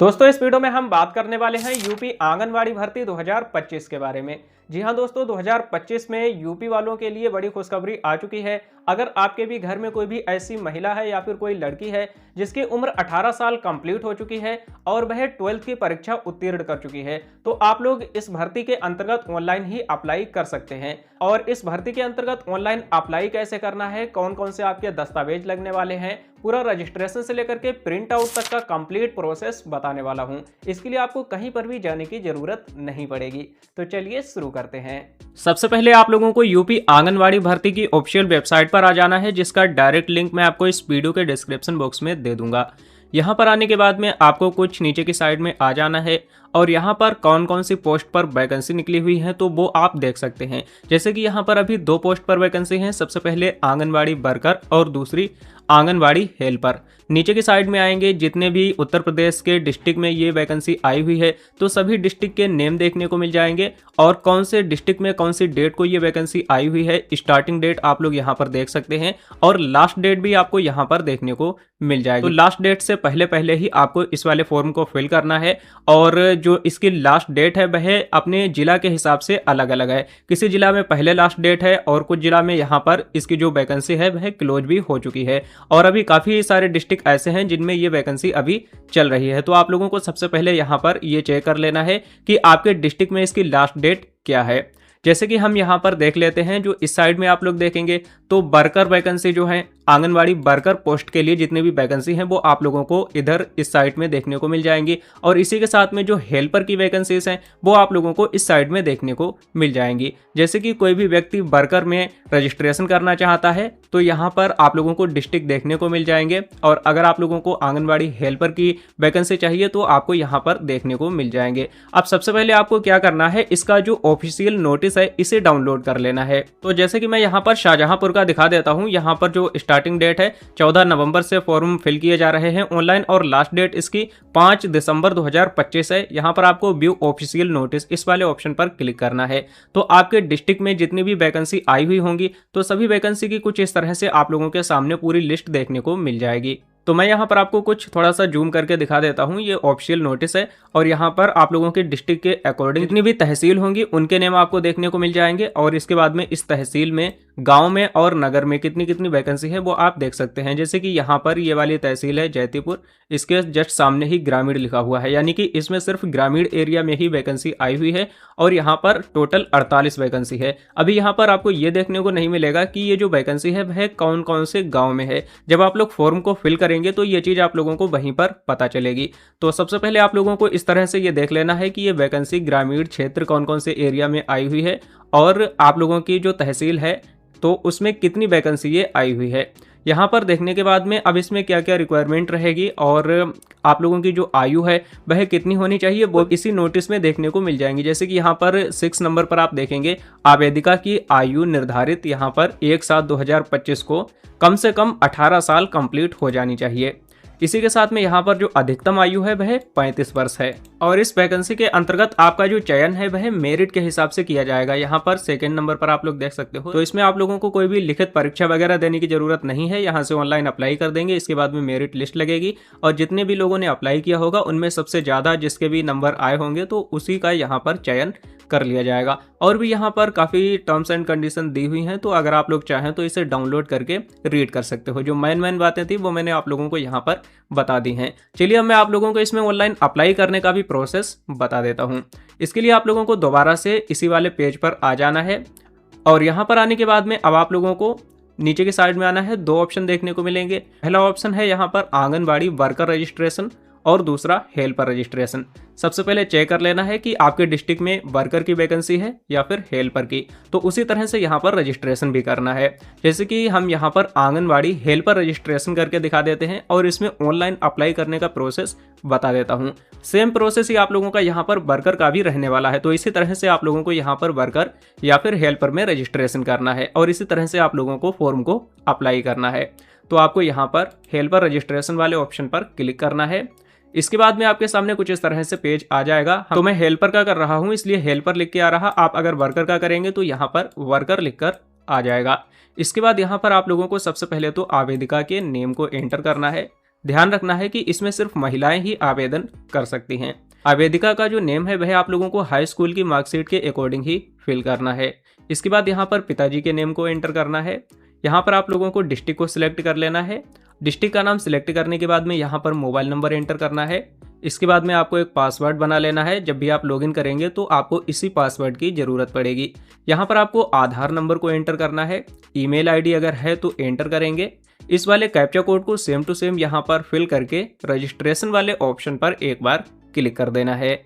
दोस्तों इस वीडियो में हम बात करने वाले हैं यूपी आंगनवाड़ी भर्ती 2025 के बारे में। जी हां दोस्तों, 2025 में यूपी वालों के लिए बड़ी खुशखबरी आ चुकी है। अगर आपके भी घर में कोई भी ऐसी महिला है या फिर कोई लड़की है जिसकी उम्र 18 साल कंप्लीट हो चुकी है और वह 12th की परीक्षा उत्तीर्ण कर चुकी है, तो आप लोग इस भर्ती के अंतर्गत ऑनलाइन ही अप्लाई कर सकते हैं। और इस भर्ती के अंतर्गत ऑनलाइन अप्लाई कैसे करना है, कौन कौन से आपके दस्तावेज लगने वाले हैं, पूरा रजिस्ट्रेशन से लेकर के प्रिंट आउट तक का कंप्लीट प्रोसेस बताने वाला हूं। इसके लिए आपको कहीं पर भी जाने की जरूरत नहीं पड़ेगी। तो चलिए शुरू करते हैं। सबसे पहले आप लोगों को यूपी आंगनवाड़ी भर्ती की ऑफिशियल वेबसाइट पर आ जाना है, जिसका डायरेक्ट लिंक मैं आपको इस वीडियो के डिस्क्रिप्शन बॉक्स में दे दूंगा। यहाँ पर आने के बाद में आपको कुछ नीचे की साइड में आ जाना है और यहाँ पर कौन कौन सी पोस्ट पर वैकेंसी निकली हुई है तो वो आप देख सकते हैं। जैसे कि यहाँ पर अभी 2 पोस्ट पर वैकेंसी है, सबसे पहले आंगनवाड़ी वर्कर और दूसरी आंगनवाड़ी हेल्पर। नीचे की साइड में आएंगे, जितने भी उत्तर प्रदेश के डिस्ट्रिक्ट में ये वैकेंसी आई हुई है तो सभी डिस्ट्रिक्ट के नेम देखने को मिल जाएंगे और कौन से डिस्ट्रिक्ट में कौन सी डेट को ये वैकेंसी आई हुई है, स्टार्टिंग डेट आप लोग यहाँ पर देख सकते हैं और लास्ट डेट भी आपको यहाँ पर देखने को मिल जाएगी। तो लास्ट डेट से पहले पहले ही आपको इस वाले फॉर्म को फिल करना है और जो इसकी लास्ट डेट है वह अपने जिला के हिसाब से अलग अलग है। किसी जिला में पहले लास्ट डेट है और कुछ जिला में यहाँ पर इसकी जो वैकेंसी है वह क्लोज भी हो चुकी है और अभी काफी सारे डिस्ट्रिक्ट ऐसे हैं जिनमें ये वैकेंसी अभी चल रही है। तो आप लोगों को सबसे पहले यहाँ पर ये चेक कर लेना है कि आपके डिस्ट्रिक्ट में इसकी लास्ट डेट क्या है। जैसे कि हम यहाँ पर देख लेते हैं, जो इस साइड में आप लोग देखेंगे तो वर्कर वैकेंसी जो है, आंगनवाड़ी वर्कर पोस्ट के लिए जितनी भी वैकेंसी हैं वो आप लोगों को इधर इस साइड में देखने को मिल जाएंगी और इसी के साथ में जो हेल्पर की वैकेंसीज हैं वो आप लोगों को इस साइड में देखने को मिल जाएंगी। जैसे कि कोई भी व्यक्ति वर्कर में रजिस्ट्रेशन करना चाहता है तो यहाँ पर आप लोगों को डिस्ट्रिक्ट देखने को मिल जाएंगे और अगर आप लोगों को आंगनवाड़ी हेल्पर की वैकेंसी चाहिए तो आपको यहाँ पर देखने को मिल जाएंगे। अब सबसे पहले आपको क्या करना है, इसका जो ऑफिशियल नोटिस है इसे डाउनलोड कर लेना है। तो जैसे कि मैं यहाँ पर शाहजहांपुर का दिखा देता हूँ, यहाँ पर जो स्टार्टिंग डेट है 14 नवंबर से फॉर्म फिल किए जा रहे हैं ऑनलाइन और लास्ट डेट इसकी 5 दिसंबर 2025 है। यहाँ पर आपको व्यू ऑफिशियल नोटिस इस वाले ऑप्शन पर क्लिक करना है। तो आपके डिस्ट्रिक्ट में जितनी भी वैकेंसी आई हुई होंगी तो सभी वैकेंसी की कुछ इस तरह से आप लोगों के सामने पूरी लिस्ट देखने को मिल जाएगी। तो मैं यहाँ पर आपको कुछ थोड़ा सा जूम करके दिखा देता हूँ। ये ऑफिशियल नोटिस है और यहाँ पर आप लोगों के डिस्ट्रिक्ट के अकॉर्डिंग जितनी भी तहसील होंगी उनके नेम आपको देखने को मिल जाएंगे और इसके बाद में इस तहसील में, गांव में और नगर में कितनी कितनी वैकेंसी है वो आप देख सकते हैं। जैसे कि यहाँ पर ये वाली तहसील है जैतीपुर, इसके जस्ट सामने ही ग्रामीण लिखा हुआ है, यानी कि इसमें सिर्फ ग्रामीण एरिया में ही वैकेंसी आई हुई है और यहाँ पर टोटल 48 वैकेंसी है। अभी यहाँ पर आपको ये देखने को नहीं मिलेगा कि ये जो वैकेंसी है वह कौन कौन से गाँव में है। जब आप लोग फॉर्म को फिल करेंगे तो ये चीज आप लोगों को वहीं पर पता चलेगी। तो सबसे पहले आप लोगों को इस तरह से ये देख लेना है कि ये वैकेंसी ग्रामीण क्षेत्र कौन कौन से एरिया में आई हुई है और आप लोगों की जो तहसील है तो उसमें कितनी वैकेंसी ये आई हुई है। यहाँ पर देखने के बाद में अब इसमें क्या क्या रिक्वायरमेंट रहेगी और आप लोगों की जो आयु है वह कितनी होनी चाहिए वो इसी नोटिस में देखने को मिल जाएंगी। जैसे कि यहाँ पर 6 नंबर पर आप देखेंगे आवेदिका की आयु निर्धारित यहाँ पर 1/7/2025 को कम से कम 18 साल कंप्लीट हो जानी चाहिए। इसी के साथ में यहाँ पर जो अधिकतम आयु है वह 35 वर्ष है और इस वैकेंसी के अंतर्गत आपका जो चयन है वह मेरिट के हिसाब से किया जाएगा। यहाँ पर 2nd नंबर पर आप लोग देख सकते हो। तो इसमें आप लोगों को कोई भी लिखित परीक्षा वगैरह देने की जरूरत नहीं है, यहाँ से ऑनलाइन अप्लाई कर देंगे। इसके बाद में मेरिट लिस्ट लगेगी और जितने भी लोगों ने अप्लाई किया होगा उनमें सबसे ज्यादा जिसके भी नंबर आए होंगे तो उसी का यहाँ पर चयन कर लिया जाएगा। और भी यहाँ पर काफ़ी टर्म्स एंड कंडीशन दी हुई हैं, तो अगर आप लोग चाहें तो इसे डाउनलोड करके रीड कर सकते हो। जो मेन बातें थी वो मैंने आप लोगों को यहाँ पर बता दी हैं। चलिए अब मैं आप लोगों को इसमें ऑनलाइन अप्लाई करने का भी प्रोसेस बता देता हूँ। इसके लिए आप लोगों को दोबारा से इसी वाले पेज पर आ जाना है और यहाँ पर आने के बाद में अब आप लोगों को नीचे की साइड में आना है। 2 ऑप्शन देखने को मिलेंगे। पहला ऑप्शन है यहाँ पर आंगनबाड़ी वर्कर रजिस्ट्रेशन और दूसरा हेल्पर रजिस्ट्रेशन। सबसे पहले चेक कर लेना है कि आपके डिस्ट्रिक्ट में वर्कर की वैकेंसी है या फिर हेल्पर की, तो उसी तरह से यहाँ पर रजिस्ट्रेशन भी करना है। जैसे कि हम यहाँ पर आंगनवाड़ी हेल्पर रजिस्ट्रेशन करके दिखा देते हैं और इसमें ऑनलाइन अप्लाई करने का प्रोसेस बता देता हूँ। सेम प्रोसेस ही आप लोगों का यहाँ पर वर्कर का भी रहने वाला है। तो इसी तरह से आप लोगों को यहाँ पर वर्कर या फिर हेल्पर में रजिस्ट्रेशन करना है और इसी तरह से आप लोगों को फॉर्म को अप्लाई करना है। तो आपको यहाँ पर हेल्पर रजिस्ट्रेशन वाले ऑप्शन पर क्लिक करना है। इसके बाद में आपके सामने कुछ इस तरह से पेज आ जाएगा। तो मैं हेल्पर का कर रहा हूं इसलिए हेल्पर लिख के आ रहा। आप अगर वर्कर का करेंगे तो यहाँ पर वर्कर लिखकर आ जाएगा। इसके बाद यहाँ पर आप लोगों को सबसे पहले तो आवेदिका के नेम को एंटर करना है। ध्यान रखना है कि इसमें सिर्फ महिलाएं ही आवेदन कर सकती हैं। आवेदिका का जो नेम है वह आप लोगों को हाई स्कूल की मार्कशीट के अकॉर्डिंग ही फिल करना है। इसके बाद यहाँ पर पिताजी के नेम को एंटर करना है। यहाँ पर आप लोगों को डिस्ट्रिक्ट को सिलेक्ट कर लेना है। डिस्ट्रिक्ट का नाम सिलेक्ट करने के बाद में यहाँ पर मोबाइल नंबर एंटर करना है। इसके बाद में आपको एक पासवर्ड बना लेना है। जब भी आप लॉगिन करेंगे तो आपको इसी पासवर्ड की ज़रूरत पड़ेगी। यहाँ पर आपको आधार नंबर को एंटर करना है। ईमेल आईडी अगर है तो एंटर करेंगे। इस वाले कैप्चा कोड को सेम टू सेम यहाँ पर फिल करके रजिस्ट्रेशन वाले ऑप्शन पर एक बार क्लिक कर देना है।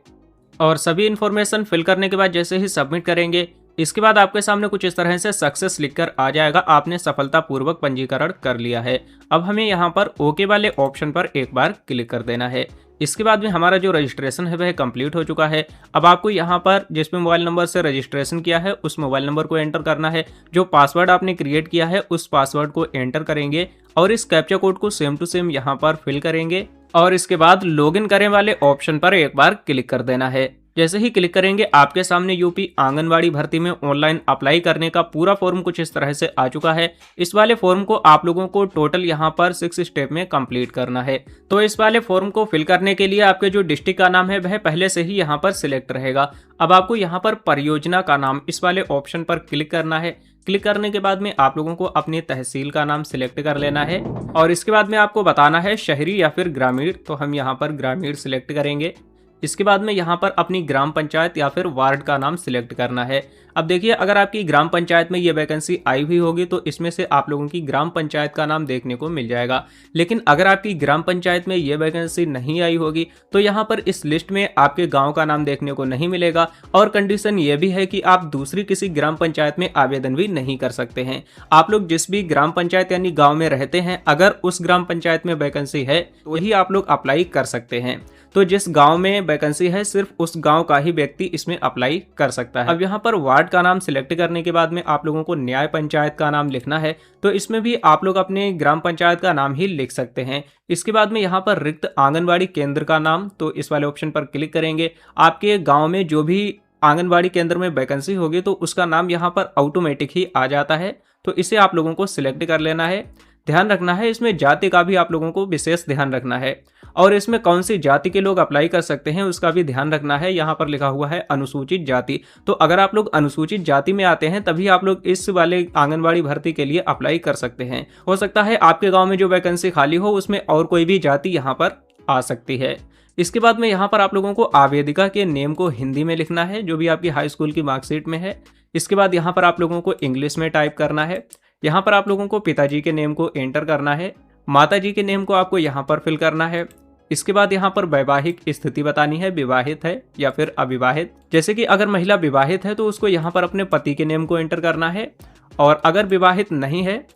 और सभी इन्फॉर्मेशन फिल करने के बाद जैसे ही सबमिट करेंगे, इसके बाद आपके सामने कुछ इस तरह से सक्सेस लिखकर आ जाएगा, आपने सफलतापूर्वक पंजीकरण कर लिया है। अब हमें यहाँ पर ओके वाले ऑप्शन पर एक बार क्लिक कर देना है। इसके बाद में हमारा जो रजिस्ट्रेशन है वह कंप्लीट हो चुका है। अब आपको यहाँ पर जिस भी मोबाइल नंबर से रजिस्ट्रेशन किया है उस मोबाइल नंबर को एंटर करना है। जो पासवर्ड आपने क्रिएट किया है उस पासवर्ड को एंटर करेंगे और इस कैप्चा कोड को सेम टू सेम यहाँ पर फिल करेंगे और इसके बाद लॉगिन करें वाले ऑप्शन पर एक बार क्लिक कर देना है। जैसे ही क्लिक करेंगे आपके सामने यूपी आंगनवाड़ी भर्ती में ऑनलाइन अप्लाई करने का पूरा फॉर्म कुछ इस तरह से आ चुका है। इस वाले फॉर्म को आप लोगों को टोटल यहाँ पर 6 स्टेप में कंप्लीट करना है। तो इस वाले फॉर्म को फिल करने के लिए आपके जो डिस्ट्रिक्ट का नाम है वह पहले से ही यहाँ पर सिलेक्ट रहेगा। अब आपको यहाँ पर परियोजना का नाम इस वाले ऑप्शन पर क्लिक करना है। क्लिक करने के बाद में आप लोगों को अपनी तहसील का नाम सिलेक्ट कर लेना है और इसके बाद में आपको बताना है शहरी या फिर ग्रामीण, तो हम यहाँ पर ग्रामीण सिलेक्ट करेंगे। इसके बाद में यहाँ पर अपनी ग्राम पंचायत या फिर वार्ड का नाम सिलेक्ट करना है। अब देखिए, अगर आपकी ग्राम पंचायत में ये वैकेंसी आई हुई होगी तो इसमें से आप लोगों की ग्राम पंचायत का नाम देखने को मिल जाएगा। लेकिन अगर आपकी ग्राम पंचायत में ये वैकेंसी नहीं आई होगी तो यहाँ पर इस लिस्ट में आपके गांव का नाम देखने को नहीं मिलेगा। और कंडीशन ये भी है कि आप दूसरी किसी ग्राम पंचायत में आवेदन भी नहीं कर सकते हैं। आप लोग जिस भी ग्राम पंचायत यानी गाँव में रहते हैं, अगर उस ग्राम पंचायत में वैकेंसी है तो ही आप लोग अप्लाई कर सकते हैं। तो जिस गांव में वैकेंसी है सिर्फ उस गांव का ही व्यक्ति इसमें अप्लाई कर सकता है। अब यहाँ पर वार्ड का नाम सिलेक्ट करने के बाद में आप लोगों को न्याय पंचायत का नाम लिखना है, तो इसमें भी आप लोग अपने ग्राम पंचायत का नाम ही लिख सकते हैं। इसके बाद में यहाँ पर रिक्त आंगनबाड़ी केंद्र का नाम, तो इस वाले ऑप्शन पर क्लिक करेंगे। आपके गाँव में जो भी आंगनबाड़ी केंद्र में वैकेंसी होगी तो उसका नाम यहाँ पर ऑटोमेटिक ही आ जाता है, तो इसे आप लोगों को सिलेक्ट कर लेना है। ध्यान रखना है इसमें जाति का भी आप लोगों को विशेष ध्यान रखना है और इसमें कौन सी जाति के लोग अप्लाई कर सकते हैं उसका भी ध्यान रखना है। यहाँ पर लिखा हुआ है अनुसूचित जाति, तो अगर आप लोग अनुसूचित जाति में आते हैं तभी आप लोग इस वाले आंगनबाड़ी भर्ती के लिए अप्लाई कर सकते हैं। हो सकता है आपके गाँव में जो वैकेंसी खाली हो उसमें और कोई भी जाति यहाँ पर आ सकती है। इसके बाद में यहाँ पर आप लोगों को आवेदिका के नेम को हिंदी में लिखना है जो भी आपकी हाई स्कूल की मार्कशीट में है। इसके बाद यहाँ पर आप लोगों को इंग्लिश में टाइप करना है। यहाँ पर आप लोगों को पिताजी के नेम को एंटर करना है। माताजी के नेम को आपको यहाँ पर फिल करना है। इसके बाद यहाँ पर वैवाहिक स्थिति बतानी है, विवाहित है या फिर अविवाहित। जैसे कि अगर महिला विवाहित है तो उसको यहाँ पर अपने पति के नेम को एंटर करना है और अगर विवाहित नहीं है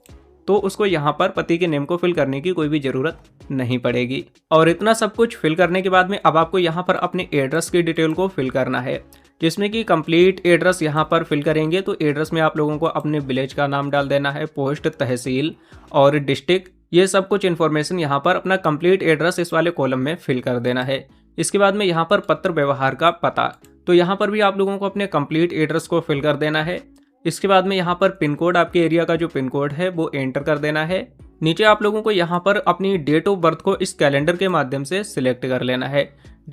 तो उसको यहाँ पर पति के नेम को फिल करने की कोई भी ज़रूरत नहीं पड़ेगी। और इतना सब कुछ फिल करने के बाद में अब आपको यहाँ पर अपने एड्रेस की डिटेल को फिल करना है, जिसमें कि कंप्लीट एड्रेस यहाँ पर फिल करेंगे। तो एड्रेस में आप लोगों को अपने विलेज का नाम डाल देना है, पोस्ट, तहसील और डिस्ट्रिक्ट, ये सब कुछ इन्फॉर्मेशन यहाँ पर अपना कंप्लीट एड्रेस इस वाले कॉलम में फिल कर देना है। इसके बाद में यहाँ पर पत्र व्यवहार का पता, तो यहाँ पर भी आप लोगों को अपने कंप्लीट एड्रेस को फिल कर देना है। इसके बाद में यहाँ पर पिन कोड, आपके एरिया का जो पिन कोड है वो एंटर कर देना है। नीचे आप लोगों को यहाँ पर अपनी डेट ऑफ बर्थ को इस कैलेंडर के माध्यम से सिलेक्ट कर लेना है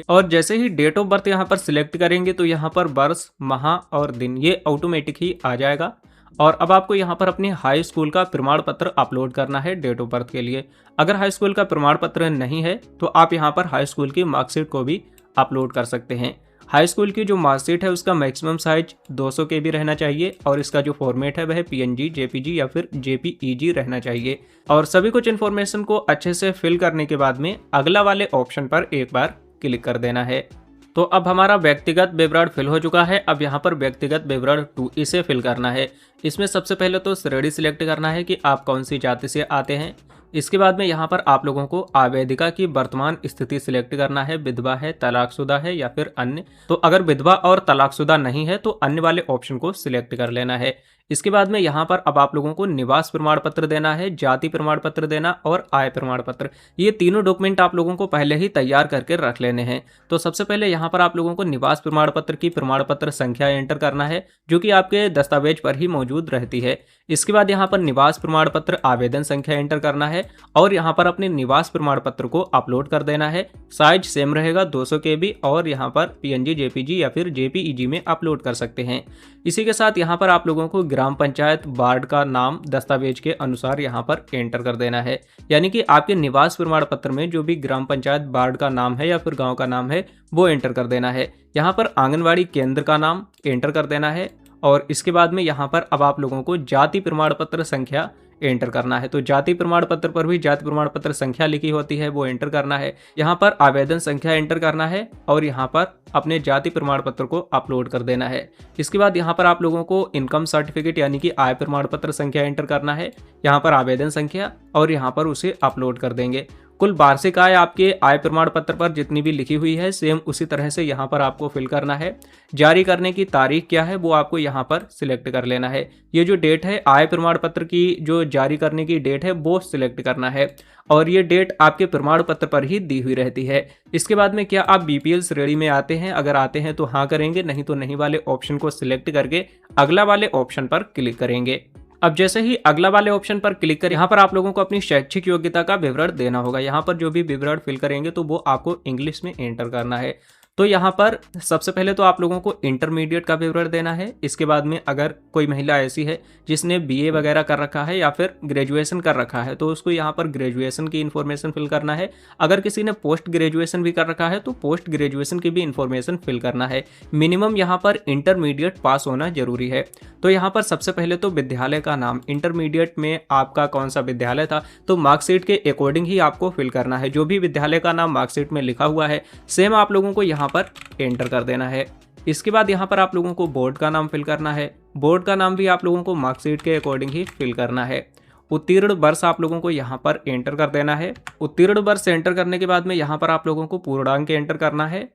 और जैसे ही डेट ऑफ बर्थ यहाँ पर सिलेक्ट करेंगे तो यहाँ पर वर्ष, माह और दिन ये ऑटोमेटिक ही आ जाएगा। और अब आपको यहाँ पर अपनी हाई स्कूल का प्रमाण पत्र अपलोड करना है डेट ऑफ बर्थ के लिए। अगर हाई स्कूल का प्रमाण पत्र नहीं है तो आप यहाँ पर हाई स्कूल की मार्कशीट को भी अपलोड कर सकते हैं। हाई स्कूल की जो मार्कशीट है उसका मैक्सिमम साइज 200 KB रहना चाहिए और इसका जो फॉर्मेट है वह PNG, JPG या फिर JPEG रहना चाहिए। और सभी कुछ इन्फॉर्मेशन को अच्छे से फिल करने के बाद में अगला वाले ऑप्शन पर एक बार क्लिक कर देना है। तो अब हमारा व्यक्तिगत विवरण फिल हो चुका है। अब यहाँ पर व्यक्तिगत विवरण 2 इसे फिल करना है। इसमें सबसे पहले तो श्रेणी सिलेक्ट करना है कि आप कौन सी जाति से आते हैं। इसके बाद में यहाँ पर आप लोगों को आवेदिका की वर्तमान स्थिति सिलेक्ट करना है, विधवा है, तलाकशुदा है या फिर अन्य। तो अगर विधवा और तलाकशुदा नहीं है तो अन्य वाले ऑप्शन को सिलेक्ट कर लेना है। इसके बाद में यहाँ पर अब आप लोगों को निवास प्रमाण पत्र देना है, जाति प्रमाण पत्र देना और आय प्रमाण पत्र। ये तीनों डॉक्यूमेंट आप लोगों को पहले ही तैयार करके रख लेने हैं। तो सबसे पहले यहाँ पर आप लोगों को निवास प्रमाण पत्र की प्रमाण पत्र संख्या एंटर करना है जो कि आपके दस्तावेज पर ही मौजूद रहती है। इसके बाद यहाँ पर निवास प्रमाण पत्र आवेदन संख्या एंटर करना है और यहाँ पर अपने निवास प्रमाण पत्र को अपलोड कर देना है। साइज सेम रहेगा 200 KB और यहाँ पर PNG, JPG या फिर JPEG में अपलोड कर सकते हैं। इसी के साथ यहाँ पर आप लोगों को ग्राम पंचायत वार्ड का नाम दस्तावेज के अनुसार यहाँ पर एंटर कर देना है, यानी कि आपके निवास प्रमाण पत्र में जो भी ग्राम पंचायत वार्ड का नाम है या फिर गाँव का नाम है वो एंटर कर देना है। यहाँ पर आंगनबाड़ी केंद्र का नाम एंटर कर देना है और इसके बाद में यहाँ पर अब आप लोगों को जाति प्रमाण पत्र संख्या एंटर करना है। तो जाति प्रमाण पत्र पर भी जाति प्रमाण पत्र संख्या लिखी होती है, वो एंटर करना है। यहाँ पर आवेदन संख्या एंटर करना है और यहाँ पर अपने जाति प्रमाण पत्र को अपलोड कर देना है। इसके बाद यहाँ पर आप लोगों को इनकम सर्टिफिकेट यानी कि आय प्रमाण पत्र संख्या एंटर करना है, यहाँ पर आवेदन संख्या और यहाँ पर उसे अपलोड कर देंगे। कुल वार्षिक आय आपके आय प्रमाण पत्र पर जितनी भी लिखी हुई है सेम उसी तरह से यहाँ पर आपको फिल करना है। जारी करने की तारीख क्या है वो आपको यहाँ पर सिलेक्ट कर लेना है। ये जो डेट है आय प्रमाण पत्र की जो जारी करने की डेट है वो सिलेक्ट करना है और ये डेट आपके प्रमाण पत्र पर ही दी हुई रहती है। इसके बाद में क्या आप BPL श्रेणी में आते हैं? अगर आते हैं तो हाँ करेंगे, नहीं तो नहीं वाले ऑप्शन को सिलेक्ट करके अगला वाले ऑप्शन पर क्लिक करेंगे। अब जैसे ही अगला वाले ऑप्शन पर क्लिक करें, यहाँ पर आप लोगों को अपनी शैक्षिक योग्यता का विवरण देना होगा। यहाँ पर जो भी विवरण फिल करेंगे तो वो आपको इंग्लिश में एंटर करना है। तो यहाँ पर सबसे पहले तो आप लोगों को इंटरमीडिएट का विवरण देना है। इसके बाद में अगर कोई महिला ऐसी है जिसने BA वगैरह कर रखा है या फिर ग्रेजुएशन कर रखा है तो उसको यहाँ पर ग्रेजुएशन की इन्फॉर्मेशन फिल करना है। अगर किसी ने पोस्ट ग्रेजुएशन भी कर रखा है तो पोस्ट ग्रेजुएशन की भी इन्फॉर्मेशन फिल करना है। मिनिमम यहाँ पर इंटरमीडिएट पास होना जरूरी है। तो यहाँ पर सबसे पहले तो विद्यालय का नाम, इंटरमीडिएट में आपका कौन सा विद्यालय था तो मार्कशीट के अकॉर्डिंग ही आपको फिल करना है। जो भी विद्यालय का नाम मार्कशीट में लिखा हुआ है सेम आप लोगों को यहाँ पर एंटर कर देना है। इसके बाद यहाँ पर आप लोगों को बोर्ड का नाम फिल करना है। बोर्ड का नाम भी आप लोगों को मार्कशीट के अकॉर्डिंग ही फिल करना है। उत्तीर्ण वर्ष आप लोगों को यहाँ पर एंटर कर देना है। उत्तीर्ण वर्ष एंटर करने के बाद में यहाँ पर आप लोगों को पूर्णांक एंटर करना है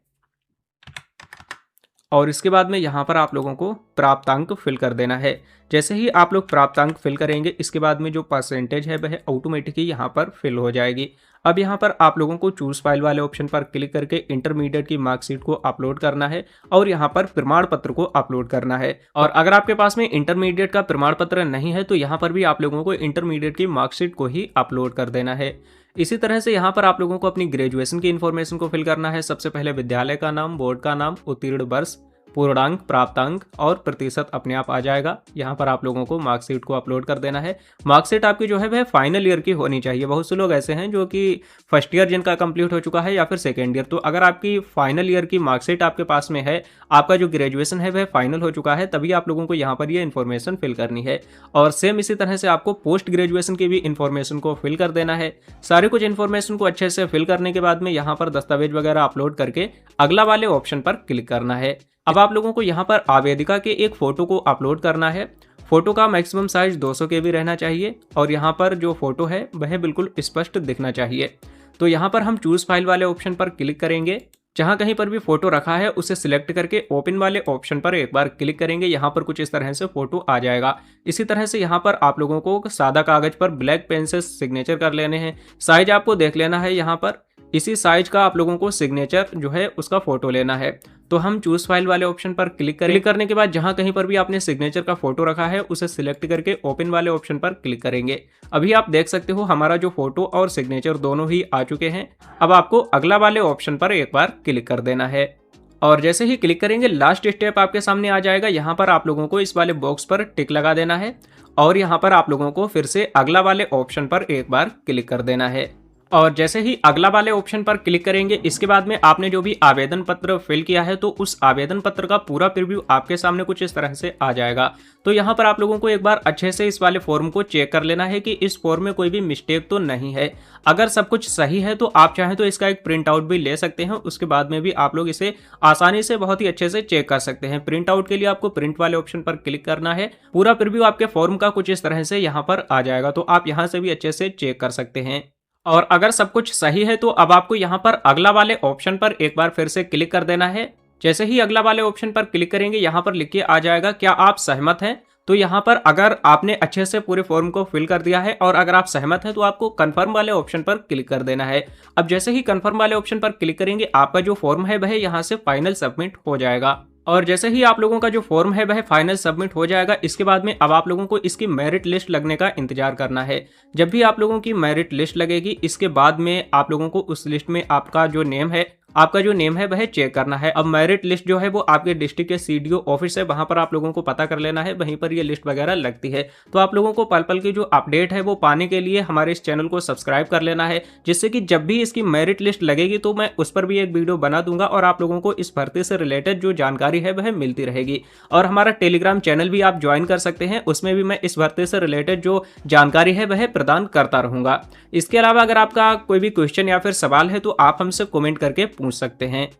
और इसके बाद में यहाँ पर आप लोगों को प्राप्तांक फिल कर देना है। जैसे ही आप लोग प्राप्तांक फिल करेंगे इसके बाद में जो परसेंटेज है वह ऑटोमेटिक ही यहाँ पर फिल हो जाएगी। अब यहाँ पर आप लोगों को चूज फाइल वाले ऑप्शन पर क्लिक करके इंटरमीडिएट की मार्कशीट को अपलोड करना है और यहाँ पर प्रमाण पत्र को अपलोड करना है। और अगर आपके पास में इंटरमीडिएट का प्रमाण पत्र नहीं है तो यहाँ पर भी आप लोगों को इंटरमीडिएट की मार्कशीट को ही अपलोड कर देना है। इसी तरह से यहाँ पर आप लोगों को अपनी ग्रेजुएशन की इन्फॉर्मेशन को फिल करना है। सबसे पहले विद्यालय का नाम, बोर्ड का नाम, उत्तीर्ण वर्ष, पूर्णांक, प्राप्तांक और प्रतिशत अपने आप आ जाएगा। यहाँ पर आप लोगों को मार्कशीट को अपलोड कर देना है। मार्कशीट आपकी जो है वह फाइनल ईयर की होनी चाहिए। बहुत से लोग ऐसे हैं जो कि फर्स्ट ईयर जिनका कंप्लीट हो चुका है या फिर सेकेंड ईयर, तो अगर आपकी फाइनल ईयर की मार्कशीट आपके पास में है, आपका जो ग्रेजुएशन है वह फाइनल हो चुका है, तभी आप लोगों को यहाँ पर ये इन्फॉर्मेशन फिल करनी है। और सेम इसी तरह से आपको पोस्ट ग्रेजुएशन की भी इन्फॉर्मेशन को फिल कर देना है। सारे कुछ इन्फॉर्मेशन को अच्छे से फिल करने के बाद में यहाँ पर दस्तावेज वगैरह अपलोड करके अगला वाले ऑप्शन पर क्लिक करना है। अब आप लोगों को यहाँ पर आवेदिका के एक फोटो को अपलोड करना है। फोटो का मैक्सिमम साइज 200 KB रहना चाहिए और यहाँ पर जो फोटो है वह बिल्कुल स्पष्ट दिखना चाहिए। तो यहाँ पर हम चूज फाइल वाले ऑप्शन पर क्लिक करेंगे। जहाँ कहीं पर भी फोटो रखा है उसे सिलेक्ट करके ओपन वाले ऑप्शन पर एक बार क्लिक करेंगे। यहाँ पर कुछ इस तरह से फोटो आ जाएगा। इसी तरह से यहाँ पर आप लोगों को सादा कागज पर ब्लैक पेन से सिग्नेचर कर लेने हैं। साइज आपको देख लेना है, यहाँ पर इसी साइज का आप लोगों को सिग्नेचर जो है उसका फोटो लेना है। तो हम चूज फाइल वाले ऑप्शन पर क्लिक करने के बाद जहां कहीं पर भी आपने सिग्नेचर का फोटो रखा है उसे सिलेक्ट करके ओपन वाले ऑप्शन पर क्लिक करेंगे। अभी आप देख सकते हो हमारा जो फोटो और सिग्नेचर दोनों ही आ चुके हैं। अब आपको अगला वाले ऑप्शन पर एक बार क्लिक कर देना है और जैसे ही क्लिक करेंगे लास्ट स्टेप आपके सामने आ जाएगा। यहाँ पर आप लोगों को इस वाले बॉक्स पर टिक लगा देना है और यहाँ पर आप लोगों को फिर से अगला वाले ऑप्शन पर एक बार क्लिक कर देना है। और जैसे ही अगला वाले ऑप्शन पर क्लिक करेंगे इसके बाद में आपने जो भी आवेदन पत्र फिल किया है तो उस आवेदन पत्र का पूरा प्रीव्यू आपके सामने कुछ इस तरह से आ जाएगा। तो यहाँ पर आप लोगों को एक बार अच्छे से इस वाले फॉर्म को चेक कर लेना है कि इस फॉर्म में कोई भी मिस्टेक तो नहीं है। अगर सब कुछ सही है तो आप चाहें तो इसका एक प्रिंट आउट भी ले सकते हैं। उसके बाद में भी आप लोग इसे आसानी से बहुत ही अच्छे से चेक कर सकते हैं। प्रिंट आउट के लिए आपको प्रिंट वाले ऑप्शन पर क्लिक करना है। पूरा प्रीव्यू आपके फॉर्म का कुछ इस तरह से यहाँ पर आ जाएगा, तो आप यहाँ से भी अच्छे से चेक कर सकते हैं। और अगर सब कुछ सही है तो अब आपको यहाँ पर अगला वाले ऑप्शन पर एक बार फिर से क्लिक कर देना है। जैसे ही अगला वाले ऑप्शन पर क्लिक करेंगे यहाँ पर लिख के आ जाएगा क्या आप सहमत हैं। तो यहाँ पर अगर आपने अच्छे से पूरे फॉर्म को फिल कर दिया है और अगर आप सहमत हैं तो आपको कंफर्म वाले ऑप्शन पर क्लिक कर देना है। अब जैसे ही कंफर्म वाले ऑप्शन पर क्लिक करेंगे आपका जो फॉर्म है वह यहाँ से फाइनल सबमिट हो जाएगा। और जैसे ही आप लोगों का जो फॉर्म है वह फाइनल सबमिट हो जाएगा, इसके बाद में अब आप लोगों को इसकी मेरिट लिस्ट लगने का इंतजार करना है। जब भी आप लोगों की मेरिट लिस्ट लगेगी, इसके बाद में आप लोगों को उस लिस्ट में आपका जो नेम है वह चेक करना है। अब मेरिट लिस्ट जो है वो आपके डिस्ट्रिक्ट के सीडीओ ऑफिस है, वहां पर आप लोगों को पता कर लेना है, वहीं पर ये लिस्ट वगैरह लगती है। तो आप लोगों को पल पल की जो अपडेट है वो पाने के लिए हमारे इस चैनल को सब्सक्राइब कर लेना है, जिससे कि जब भी इसकी मेरिट लिस्ट लगेगी तो मैं उस पर भी एक वीडियो बना दूंगा और आप लोगों को इस भर्ती से रिलेटेड जो जानकारी है वह मिलती रहेगी। और हमारा टेलीग्राम चैनल भी आप ज्वाइन कर सकते हैं, उसमें भी मैं इस भर्ती से रिलेटेड जो जानकारी है वह प्रदान करता रहूंगा। इसके अलावा अगर आपका कोई भी क्वेश्चन या फिर सवाल है तो आप हमसे कमेंट करके पूछ सकते हैं।